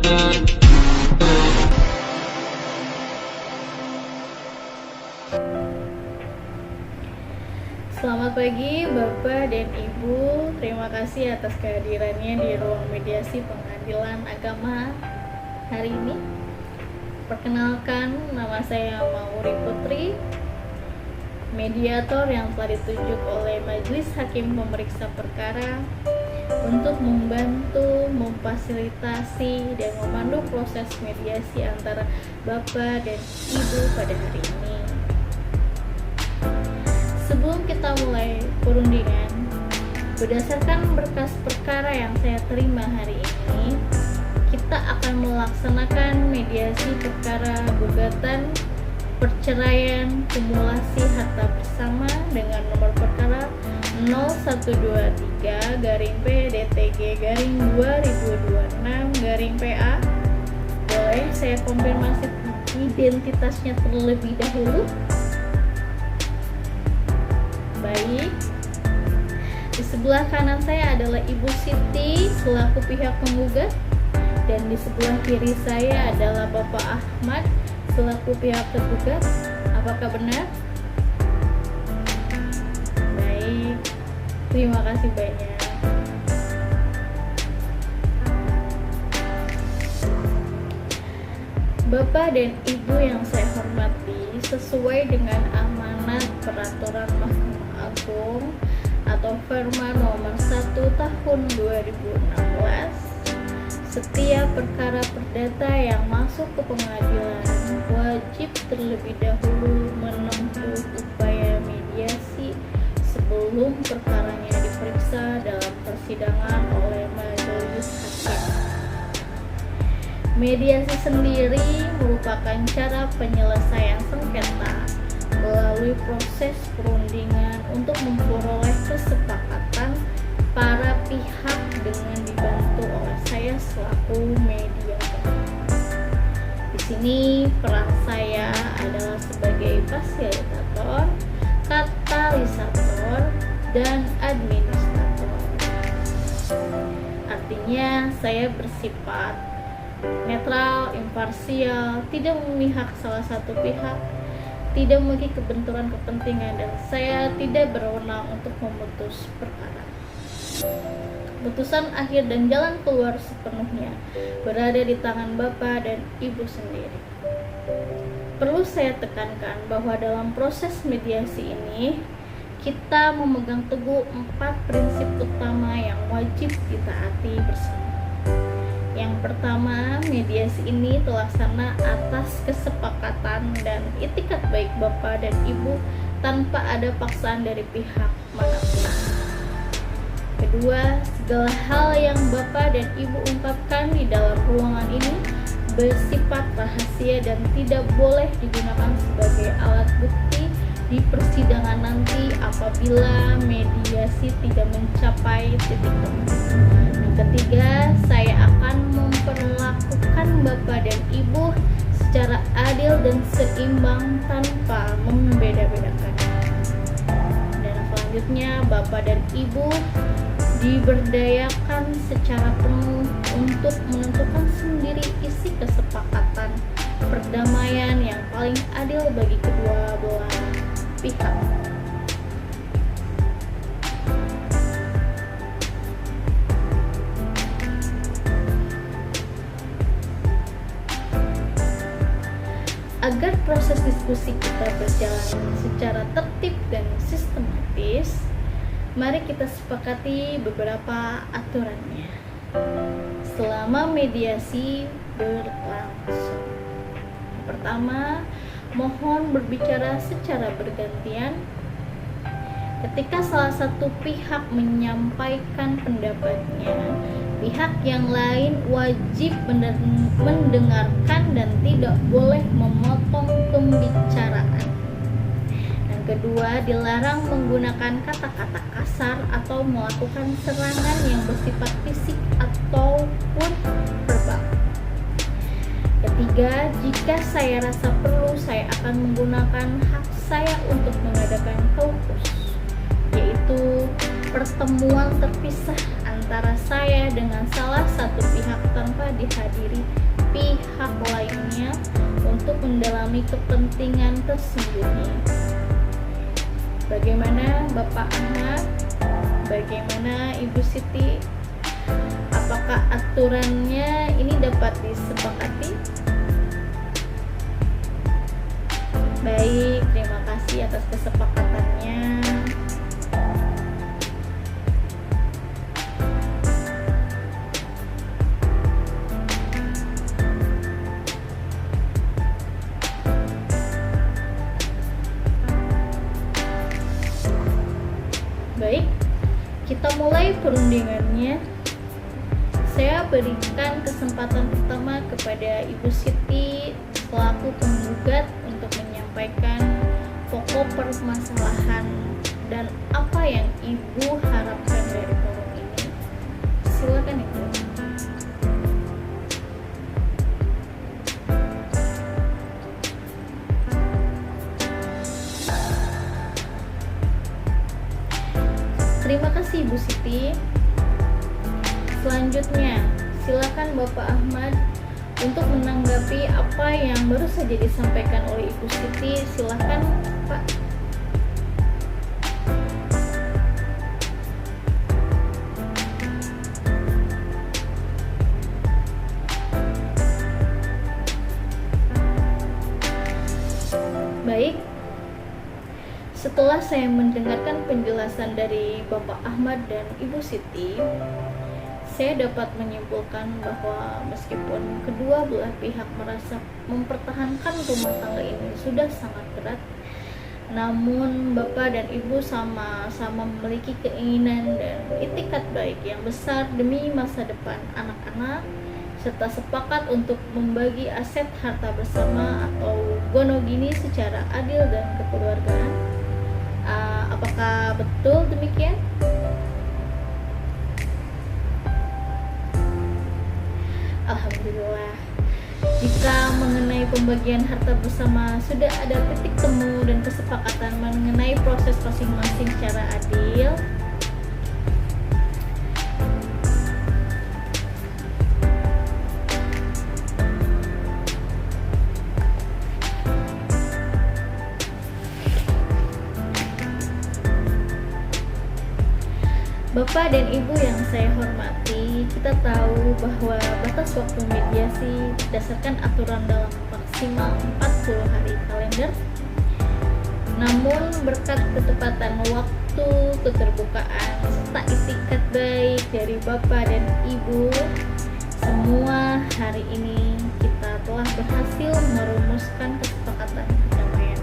Selamat pagi Bapak dan Ibu, terima kasih atas kehadirannya di ruang mediasi pengadilan agama hari ini. Perkenalkan, nama saya Mauri Putri, mediator yang telah ditunjuk oleh Majelis Hakim Pemeriksa Perkara untuk membantu, memfasilitasi, dan memandu proses mediasi antara Bapak dan Ibu pada hari ini. Sebelum kita mulai perundingan, berdasarkan berkas perkara yang saya terima hari ini, kita akan melaksanakan mediasi perkara gugatan perceraian kumulasi harta bersama dengan nomor perkara 0123-PDTG-2026-PA. Boleh saya konfirmasi identitasnya terlebih dahulu? Baik, di sebelah kanan saya adalah Ibu Siti selaku pihak penggugat, dan di sebelah kiri saya adalah Bapak Ahmad selaku pihak tergugat. Apakah benar? Baik, terima kasih banyak. Bapak dan Ibu yang saya hormati, sesuai dengan amanat peraturan Mahkamah Agung atau Perma nomor 1 tahun 2016, setiap perkara perdata yang masuk ke pengadilan wajib terlebih dahulu menempuh upaya mediasi sebelum perkaranya diperiksa dalam persidangan oleh majelis hakim. Mediasi sendiri merupakan cara penyelesaian sengketa melalui proses perundingan untuk memperoleh kesepakatan para pihak dengan dibantu oleh saya selaku mediator. Di sini peran saya adalah sebagai fasilitator, katalisator, dan administrator. Artinya saya bersifat netral, imparsial, tidak memihak salah satu pihak, tidak memiliki kebenturan kepentingan, dan saya tidak berwenang untuk memutus perkara. Keputusan akhir dan jalan keluar sepenuhnya berada di tangan Bapak dan Ibu sendiri. Perlu saya tekankan bahwa dalam proses mediasi ini kita memegang teguh 4 prinsip utama yang wajib ditaati bersama. Yang pertama, mediasi ini terlaksana atas kesepakatan dan itikat baik Bapak dan Ibu tanpa ada paksaan dari pihak manapun. Kedua, segala hal yang Bapak dan Ibu ungkapkan di dalam ruangan ini bersifat rahasia dan tidak boleh digunakan sebagai alat bukti di persidangan nanti apabila mediasi tidak mencapai titik temu. Ketiga, saya akan memperlakukan Bapak dan Ibu secara adil dan seimbang tanpa membeda-bedakan. Dan selanjutnya, Bapak dan Ibu diberdayakan secara penuh untuk menentukan sendiri isi kesepakatan perdamaian yang paling adil bagi kedua belah pihak. Agar proses diskusi kita berjalan secara tertib dan sistematis, mari kita sepakati beberapa aturannya selama mediasi berlangsung. Pertama, mohon berbicara secara bergantian. Ketika salah satu pihak menyampaikan pendapatnya, pihak yang lain wajib mendengarkan dan tidak boleh memotong pembicaraan. Dan kedua, dilarang menggunakan kata-kata kasar atau melakukan serangan yang bersifat fisik ataupun verbal. Ketiga, jika saya rasa perlu, saya akan menggunakan hak saya untuk mengadakan kaukus, yaitu pertemuan terpisah antara saya dengan salah satu pihak tanpa dihadiri pihak lainnya untuk mendalami kepentingan tersembunyi. Bagaimana Bapak Ahmad? Bagaimana Ibu Siti? Apakah aturannya ini dapat disepakati? Baik, terima kasih atas kesepakatannya. Baik, kita mulai perundingannya. Saya berikan kesempatan pertama kepada Ibu Siti selaku penggugat untuk menyampaikan pokok permasalahan dan apa yang Ibu harapkan dari forum ini. Silakan Ibu. Terima kasih Ibu Siti. Selanjutnya, silakan Bapak Ahmad untuk menanggapi apa yang baru saja disampaikan oleh Ibu Siti. Silakan Pak. Baik. Setelah saya mendengarkan penjelasan dari Bapak Ahmad dan Ibu Siti, saya dapat menyimpulkan bahwa meskipun kedua belah pihak merasa mempertahankan rumah tangga ini sudah sangat berat, namun Bapak dan Ibu sama-sama memiliki keinginan dan itikat baik yang besar demi masa depan anak-anak, serta sepakat untuk membagi aset harta bersama atau gonogini secara adil dan kekeluargaan. Apakah betul demikian? Alhamdulillah. Jika mengenai pembagian harta bersama sudah ada titik temu dan kesepakatan mengenai proses masing-masing secara adil, Bapak dan Ibu yang saya hormati, kita tahu bahwa batas waktu mediasi berdasarkan aturan dalam maksimal 40 hari kalender. Namun berkat ketepatan waktu, keterbukaan, serta itikat baik dari Bapak dan Ibu, semua hari ini kita telah berhasil merumuskan kesepakatan perdamaian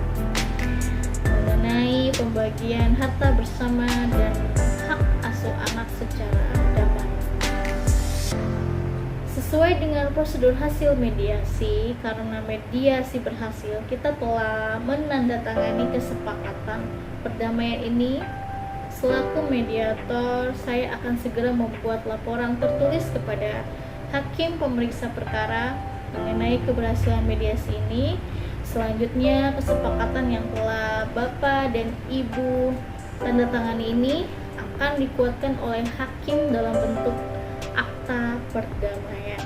mengenai pembagian harta bersama dan hak asuh anak secara damai. Sesuai dengan prosedur hasil mediasi, karena mediasi berhasil, kita telah menandatangani kesepakatan perdamaian ini. Selaku mediator, saya akan segera membuat laporan tertulis kepada hakim pemeriksa perkara mengenai keberhasilan mediasi ini. Selanjutnya, kesepakatan yang telah Bapak dan Ibu tandatangani ini akan dikuatkan oleh hakim dalam bentuk akta perdamaian.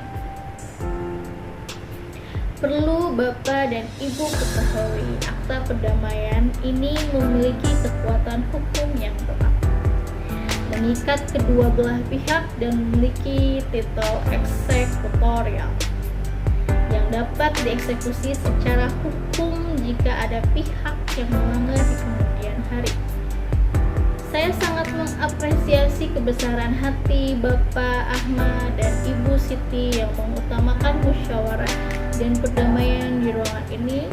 Perlu Bapak dan Ibu ketahui, akta perdamaian ini memiliki kekuatan hukum yang tetap, mengikat kedua belah pihak dan memiliki titel eksekutorial yang dapat dieksekusi secara hukum jika ada pihak yang melanggar di kemudian hari. Saya sangat mengapresiasi kebesaran hati Bapak Ahmad dan Ibu Siti yang mengutamakan musyawarah dan perdamaian di ruangan ini.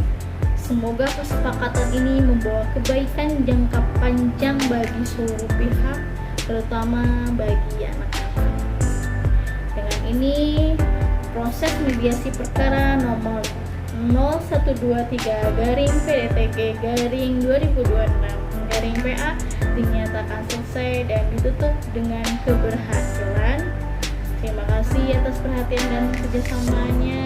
Semoga kesepakatan ini membawa kebaikan jangka panjang bagi seluruh pihak, terutama bagi anak-anak. Dengan ini, proses mediasi perkara nomor 0123-PDTG-2026-PA dinyatakan selesai dan ditutup dengan keberhasilan. Terima kasih atas perhatian dan kerjasamanya.